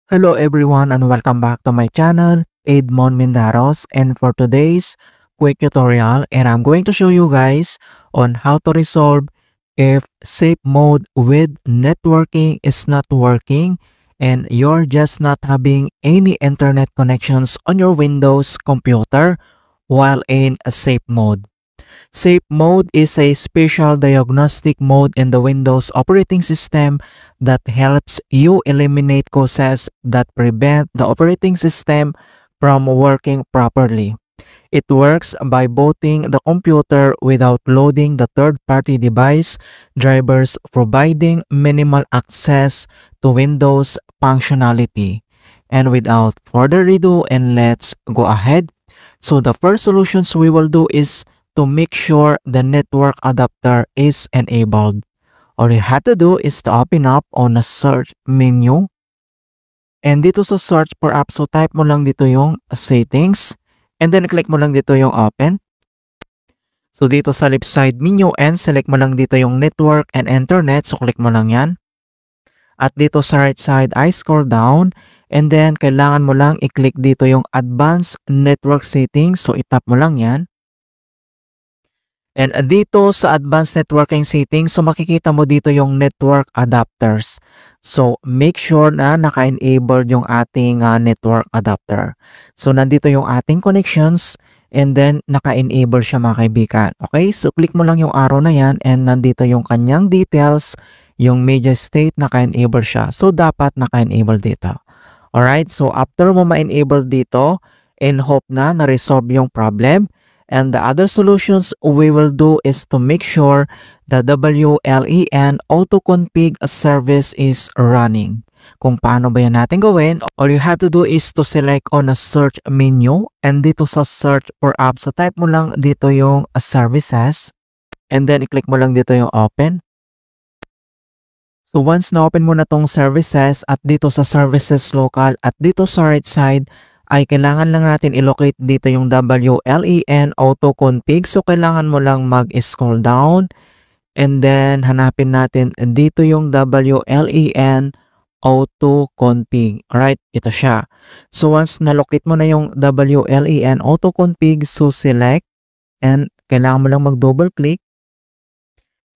Hello everyone and welcome back to my channel, Edmond Mindaros, and for today's quick tutorial, and I'm going to show you guys on how to resolve if safe mode with networking is not working and you're just not having any internet connections on your Windows computer while in a safe mode. Safe mode is a special diagnostic mode in the Windows operating system that helps you eliminate causes that prevent the operating system from working properly. It works by booting the computer without loading the third-party device drivers, providing minimal access to Windows functionality. And without further ado, and let's go ahead. So the first solutions we will do is to make sure the network adapter is enabled. All you have to do is to open up on a search menu. And dito sa search for app, so type mo lang dito yung settings. And then click mo lang dito yung open. So dito sa left side menu and select mo lang dito yung network and internet. So click mo lang yan. At dito sa right side ay scroll down. And then kailangan mo lang i-click dito yung advanced network settings. So itap mo lang yan. And dito sa advanced networking settings, so makikita mo dito yung network adapters. So make sure na naka-enabled yung ating network adapter. So nandito yung ating connections and then naka-enable siya mga kaibigan. Okay, so click mo lang yung arrow na yan and nandito yung kanyang details, yung media state naka-enable siya. So dapat naka-enable dito. Alright, so after mo ma-enable dito, and hope na na-resolve yung problem. And the other solutions we will do is to make sure the WLEN auto-config service is running. Kung paano ba yan natin gawin, all you have to do is to select on a search menu and dito sa search for apps, so type mo lang dito yung services and then i-click mo lang dito yung open. So once na-open mo na tong services at dito sa services local at dito sa right side, ay kailangan lang natin i-locate dito yung WLEN auto-config. So kailangan mo lang mag-scroll down and then hanapin natin dito yung WLEN auto-config. Alright, ito siya. So once na-locate mo na yung WLEN auto-config, so select and kailangan mo lang mag-double click.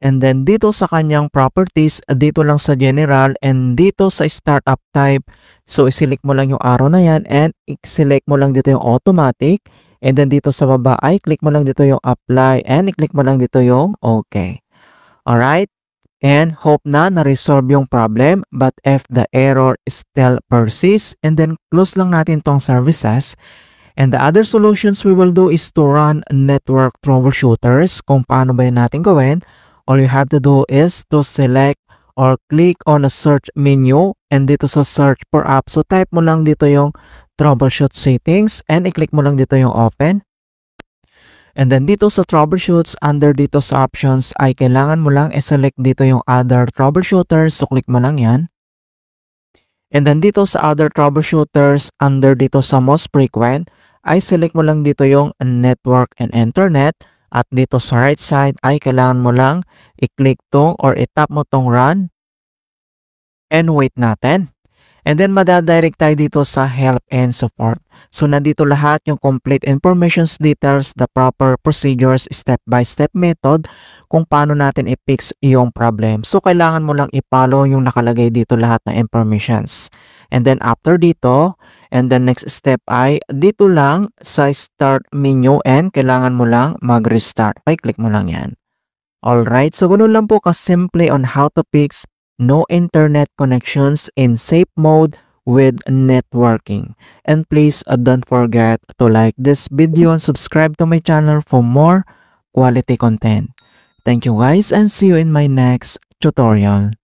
And then dito sa kanyang properties, dito lang sa general and dito sa startup type, so i-select mo lang yung arrow na yan and i-select mo lang dito yung automatic. And then dito sa baba ay click mo lang dito yung apply and i-click mo lang dito yung okay. Alright? And hope na na-resolve yung problem, but if the error still persists, and then close lang natin tong services. And the other solutions we will do is to run network troubleshooters. Kung paano ba yun natin gawin, all you have to do is to select or click on a search menu and dito sa search for app, so type mo lang dito yung troubleshoot settings and i-click mo lang dito yung open. And then dito sa troubleshoots, under dito sa options ay kailangan mo lang i-select dito yung other troubleshooters, so click mo lang yan. And then dito sa other troubleshooters, under dito sa most frequent, ay select mo lang dito yung network and internet. At dito sa right side ay kailangan mo lang i-click tong or i-tap mo tong run and wait natin. And then madadirect tayo dito sa help and support. So nandito lahat yung complete informations, details, the proper procedures, step-by-step method kung paano natin i-fix yung problem. So kailangan mo lang i-follow yung nakalagay dito lahat ng informations. And then after dito, and the next step ay dito lang sa start menu and kailangan mo lang mag-restart. Okay, click mo lang yan. Alright, so ganun lang po ka-simple on how to fix no internet connections in safe mode with networking. And please don't forget to like this video and subscribe to my channel for more quality content. Thank you guys and see you in my next tutorial.